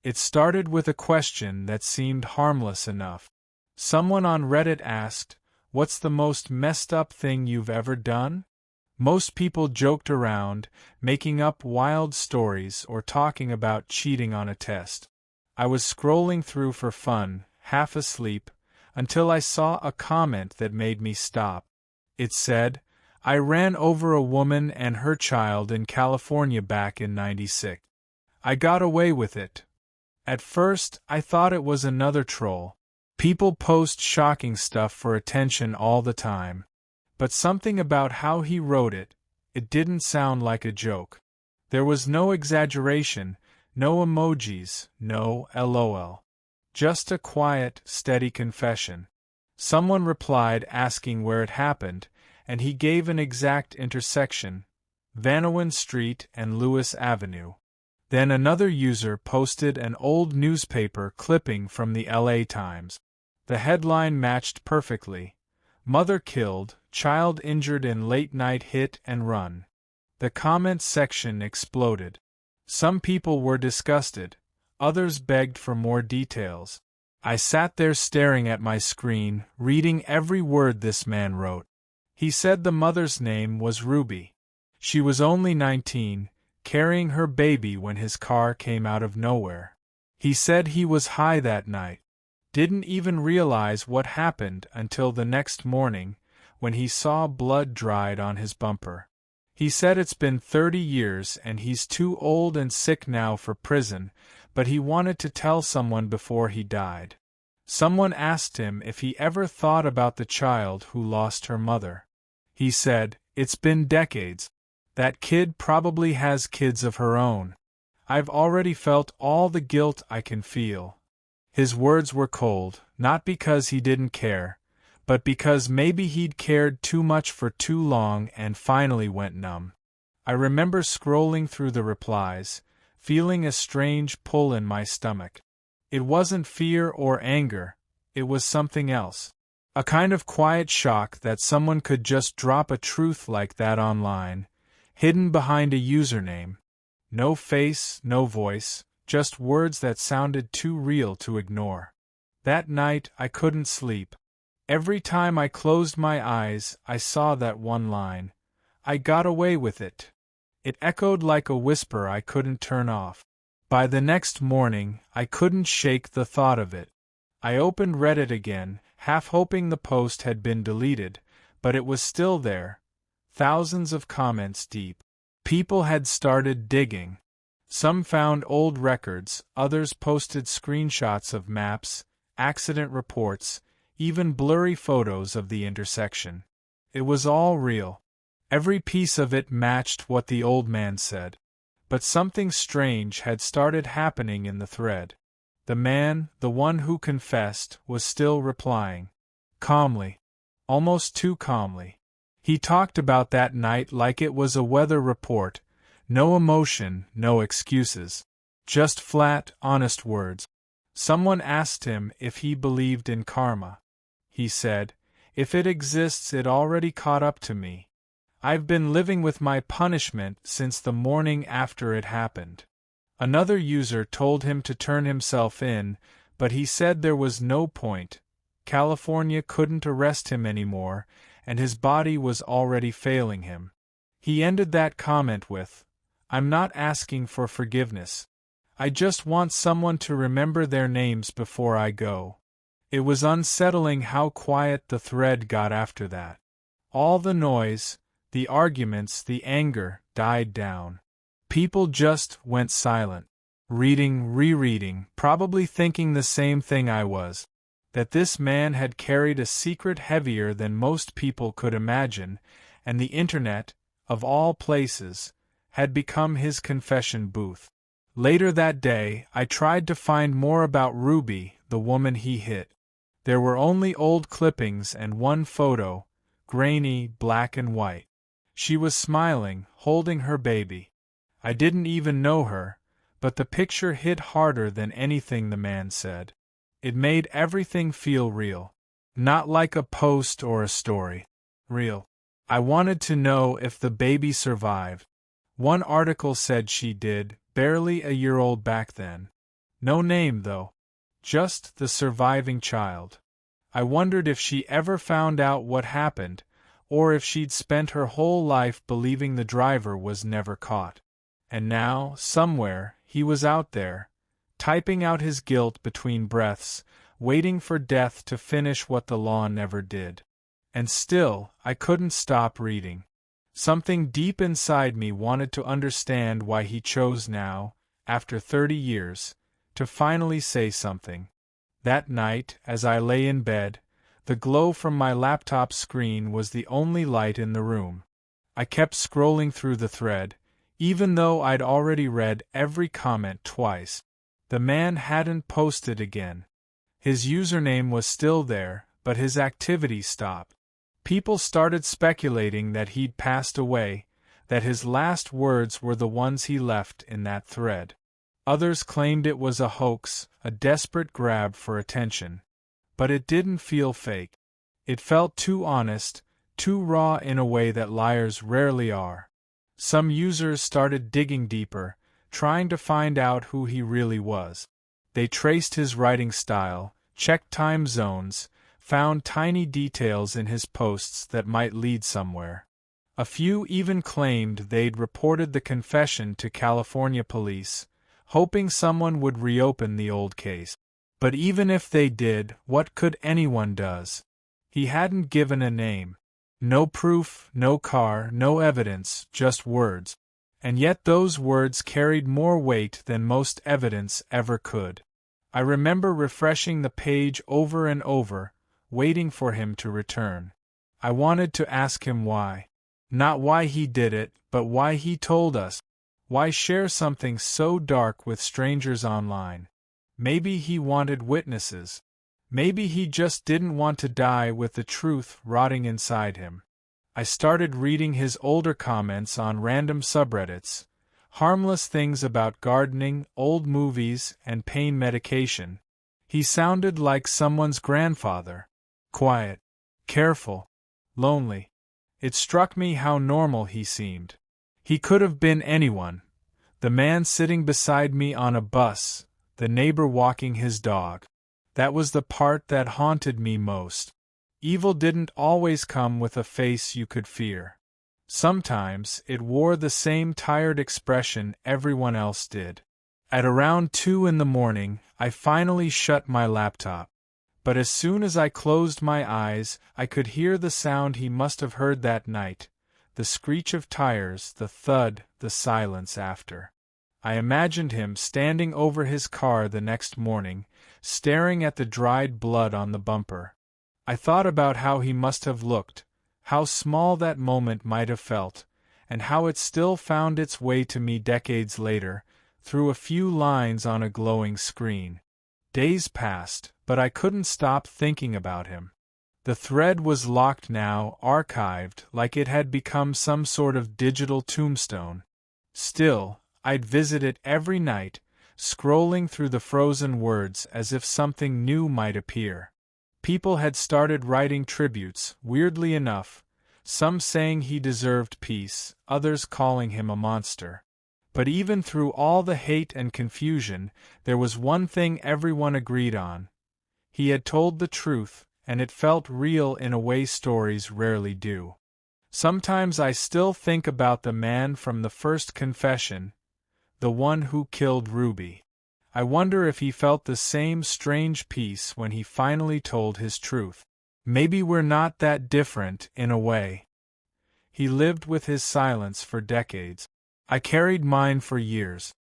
It started with a question that seemed harmless enough. Someone on Reddit asked, "What's the most messed up thing you've ever done?" Most people joked around, making up wild stories or talking about cheating on a test. I was scrolling through for fun, half asleep, until I saw a comment that made me stop. It said, "I ran over a woman and her child in California back in '96. I got away with it." At first, I thought it was another troll. People post shocking stuff for attention all the time. But something about how he wrote it, it didn't sound like a joke. There was no exaggeration, no emojis, no LOL. Just a quiet, steady confession. Someone replied asking where it happened, and he gave an exact intersection, Vanowen Street and Lewis Avenue. Then another user posted an old newspaper clipping from the LA Times. The headline matched perfectly. "Mother killed, child injured in late-night hit and run." The comments section exploded. Some people were disgusted, others begged for more details. I sat there staring at my screen, reading every word this man wrote. He said the mother's name was Ruby. She was only 19, carrying her baby when his car came out of nowhere. He said he was high that night. Didn't even realize what happened until the next morning, when he saw blood dried on his bumper. He said it's been 30 years and he's too old and sick now for prison, but he wanted to tell someone before he died. Someone asked him if he ever thought about the child who lost her mother. He said, "It's been decades. That kid probably has kids of her own. I've already felt all the guilt I can feel." His words were cold, not because he didn't care, but because maybe he'd cared too much for too long and finally went numb. I remember scrolling through the replies, feeling a strange pull in my stomach. It wasn't fear or anger, it was something else. A kind of quiet shock that someone could just drop a truth like that online, hidden behind a username. No face, no voice, just words that sounded too real to ignore. That night I couldn't sleep. Every time I closed my eyes, I saw that one line. "I got away with it." It echoed like a whisper I couldn't turn off. By the next morning, I couldn't shake the thought of it. I opened Reddit again, half hoping the post had been deleted, but it was still there, thousands of comments deep. People had started digging. Some found old records, others posted screenshots of maps, accident reports, even blurry photos of the intersection. It was all real. Every piece of it matched what the old man said. But something strange had started happening in the thread. The man, the one who confessed, was still replying. Calmly. Almost too calmly. He talked about that night like it was a weather report. No emotion, no excuses. Just flat, honest words. Someone asked him if he believed in karma. He said, "If it exists, it already caught up to me. I've been living with my punishment since the morning after it happened." Another user told him to turn himself in, but he said there was no point. California couldn't arrest him anymore, and his body was already failing him. He ended that comment with, "I'm not asking for forgiveness. I just want someone to remember their names before I go." It was unsettling how quiet the thread got after that. All the noise, the arguments, the anger, died down. People just went silent. Reading, rereading, probably thinking the same thing I was. That this man had carried a secret heavier than most people could imagine, and the internet, of all places, had become his confession booth. Later that day, I tried to find more about Ruby, the woman he hit. There were only old clippings and one photo, grainy, black and white. She was smiling, holding her baby. I didn't even know her, but the picture hit harder than anything the man said. It made everything feel real. Not like a post or a story. Real. I wanted to know if the baby survived. One article said she did, barely a year old back then. No name, though. Just the surviving child. I wondered if she ever found out what happened, or if she'd spent her whole life believing the driver was never caught. And now, somewhere, he was out there, typing out his guilt between breaths, waiting for death to finish what the law never did. And still, I couldn't stop reading. Something deep inside me wanted to understand why he chose now, after 30 years, to finally say something. That night, as I lay in bed, the glow from my laptop screen was the only light in the room. I kept scrolling through the thread, even though I'd already read every comment twice. The man hadn't posted again. His username was still there, but his activity stopped. People started speculating that he'd passed away, that his last words were the ones he left in that thread. Others claimed it was a hoax, a desperate grab for attention. But it didn't feel fake. It felt too honest, too raw in a way that liars rarely are. Some users started digging deeper, trying to find out who he really was. They traced his writing style, checked time zones, found tiny details in his posts that might lead somewhere. A few even claimed they'd reported the confession to California police, hoping someone would reopen the old case. But even if they did, what could anyone do? He hadn't given a name. No proof, no car, no evidence, just words. And yet those words carried more weight than most evidence ever could. I remember refreshing the page over and over, waiting for him to return. I wanted to ask him why. Not why he did it, but why he told us. Why share something so dark with strangers online? Maybe he wanted witnesses. Maybe he just didn't want to die with the truth rotting inside him. I started reading his older comments on random subreddits, harmless things about gardening, old movies, and pain medication. He sounded like someone's grandfather. Quiet, careful, lonely. It struck me how normal he seemed. He could have been anyone. The man sitting beside me on a bus, the neighbor walking his dog. That was the part that haunted me most. Evil didn't always come with a face you could fear. Sometimes it wore the same tired expression everyone else did. At around 2 in the morning, I finally shut my laptop. But as soon as I closed my eyes, I could hear the sound he must have heard that night, the screech of tires, the thud, the silence after. I imagined him standing over his car the next morning, staring at the dried blood on the bumper. I thought about how he must have looked, how small that moment might have felt, and how it still found its way to me decades later, through a few lines on a glowing screen. Days passed, but I couldn't stop thinking about him. The thread was locked now, archived, like it had become some sort of digital tombstone. Still, I'd visit it every night, scrolling through the frozen words as if something new might appear. People had started writing tributes, weirdly enough, some saying he deserved peace, others calling him a monster. But even through all the hate and confusion, there was one thing everyone agreed on. He had told the truth, and it felt real in a way stories rarely do. Sometimes I still think about the man from the first confession, the one who killed Ruby. I wonder if he felt the same strange peace when he finally told his truth. Maybe we're not that different, in a way. He lived with his silence for decades. I carried mine for years.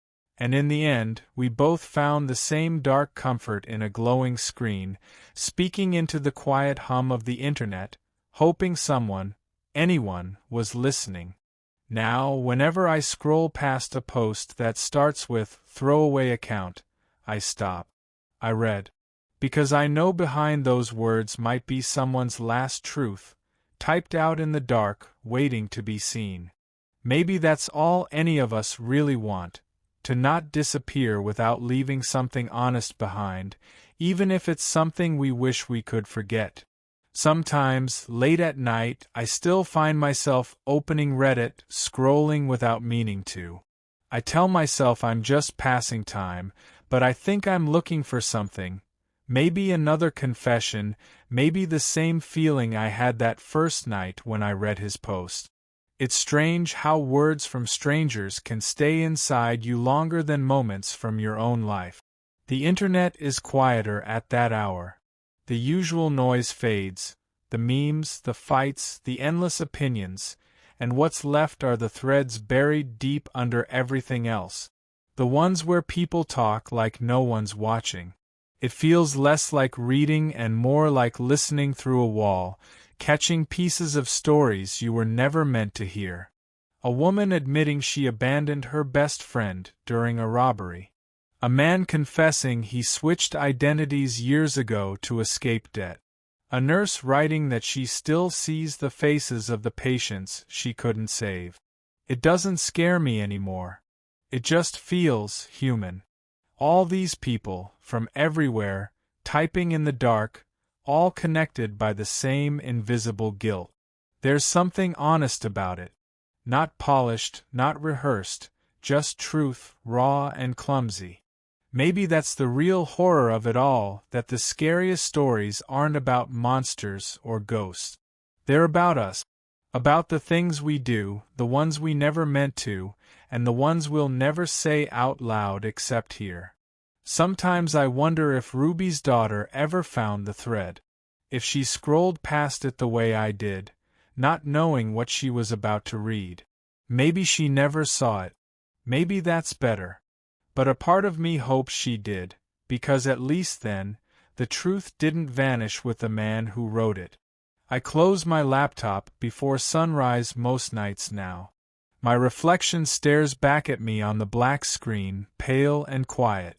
And in the end, we both found the same dark comfort in a glowing screen, speaking into the quiet hum of the internet, hoping someone, anyone, was listening. Now, whenever I scroll past a post that starts with "throwaway account," I stop. I read. Because I know behind those words might be someone's last truth, typed out in the dark, waiting to be seen. Maybe that's all any of us really want, to not disappear without leaving something honest behind, even if it's something we wish we could forget. Sometimes, late at night, I still find myself opening Reddit, scrolling without meaning to. I tell myself I'm just passing time, But I think I'm looking for something. Maybe another confession, maybe the same feeling I had that first night when I read his post. It's strange how words from strangers can stay inside you longer than moments from your own life. The internet is quieter at that hour. The usual noise fades, the memes, the fights, the endless opinions, and what's left are the threads buried deep under everything else. The ones where people talk like no one's watching. It feels less like reading and more like listening through a wall, catching pieces of stories you were never meant to hear. A woman admitting she abandoned her best friend during a robbery. A man confessing he switched identities years ago to escape debt. A nurse writing that she still sees the faces of the patients she couldn't save. It doesn't scare me anymore. It just feels human. All these people, from everywhere, typing in the dark, all connected by the same invisible guilt. There's something honest about it. Not polished, not rehearsed, just truth, raw and clumsy. Maybe that's the real horror of it all, that the scariest stories aren't about monsters or ghosts. They're about us. About the things we do, the ones we never meant to, and the ones we'll never say out loud except here. Sometimes I wonder if Ruby's daughter ever found the thread. If she scrolled past it the way I did, not knowing what she was about to read. Maybe she never saw it. Maybe that's better. But a part of me hopes she did, because at least then, the truth didn't vanish with the man who wrote it. I close my laptop before sunrise most nights now. My reflection stares back at me on the black screen, pale and quiet.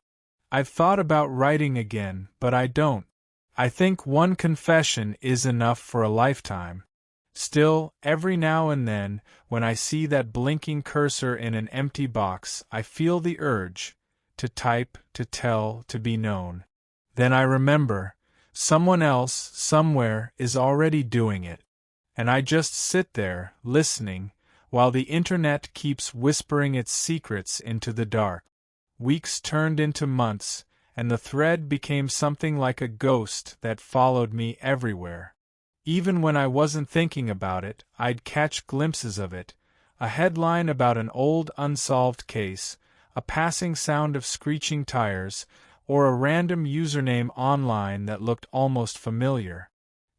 I've thought about writing again, but I don't. I think one confession is enough for a lifetime. Still, every now and then, when I see that blinking cursor in an empty box, I feel the urge to type, to tell, to be known. Then I remember, someone else, somewhere, is already doing it. And I just sit there, listening, while the internet keeps whispering its secrets into the dark. Weeks turned into months, and the thread became something like a ghost that followed me everywhere. Even when I wasn't thinking about it, I'd catch glimpses of it, a headline about an old unsolved case, a passing sound of screeching tires, or a random username online that looked almost familiar.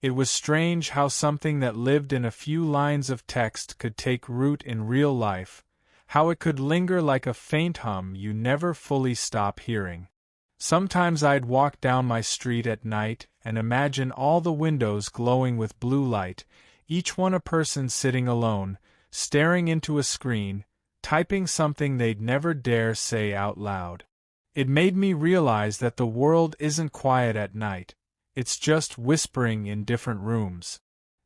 It was strange how something that lived in a few lines of text could take root in real life, how it could linger like a faint hum you never fully stop hearing. Sometimes I'd walk down my street at night and imagine all the windows glowing with blue light, each one a person sitting alone, staring into a screen, typing something they'd never dare say out loud. It made me realize that the world isn't quiet at night, it's just whispering in different rooms.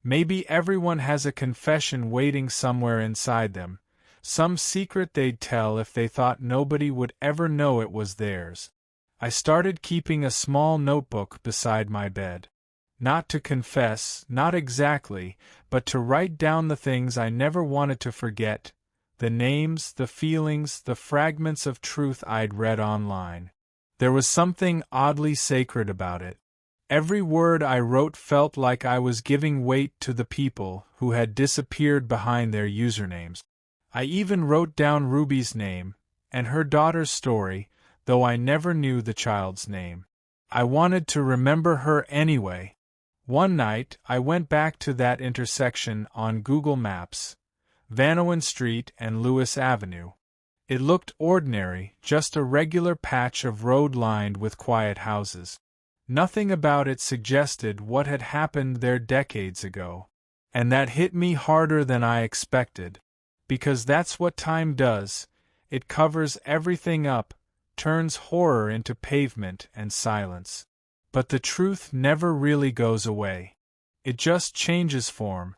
Maybe everyone has a confession waiting somewhere inside them, some secret they'd tell if they thought nobody would ever know it was theirs. I started keeping a small notebook beside my bed. Not to confess, not exactly, but to write down the things I never wanted to forget, the names, the feelings, the fragments of truth I'd read online. There was something oddly sacred about it. Every word I wrote felt like I was giving weight to the people who had disappeared behind their usernames. I even wrote down Ruby's name, and her daughter's story, though I never knew the child's name. I wanted to remember her anyway. One night, I went back to that intersection on Google Maps, Vanowen Street and Lewis Avenue. It looked ordinary, just a regular patch of road lined with quiet houses. Nothing about it suggested what had happened there decades ago. And that hit me harder than I expected. Because that's what time does, it covers everything up, turns horror into pavement and silence. But the truth never really goes away. It just changes form.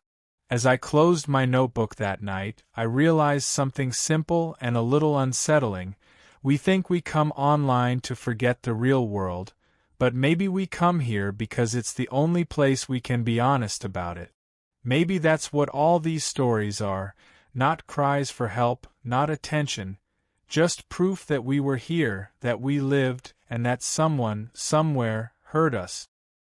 As I closed my notebook that night, I realized something simple and a little unsettling. We think we come online to forget the real world, but maybe we come here because it's the only place we can be honest about it. Maybe that's what all these stories are, not cries for help, not attention, Just proof that we were here, that we lived, and that someone, somewhere, heard us.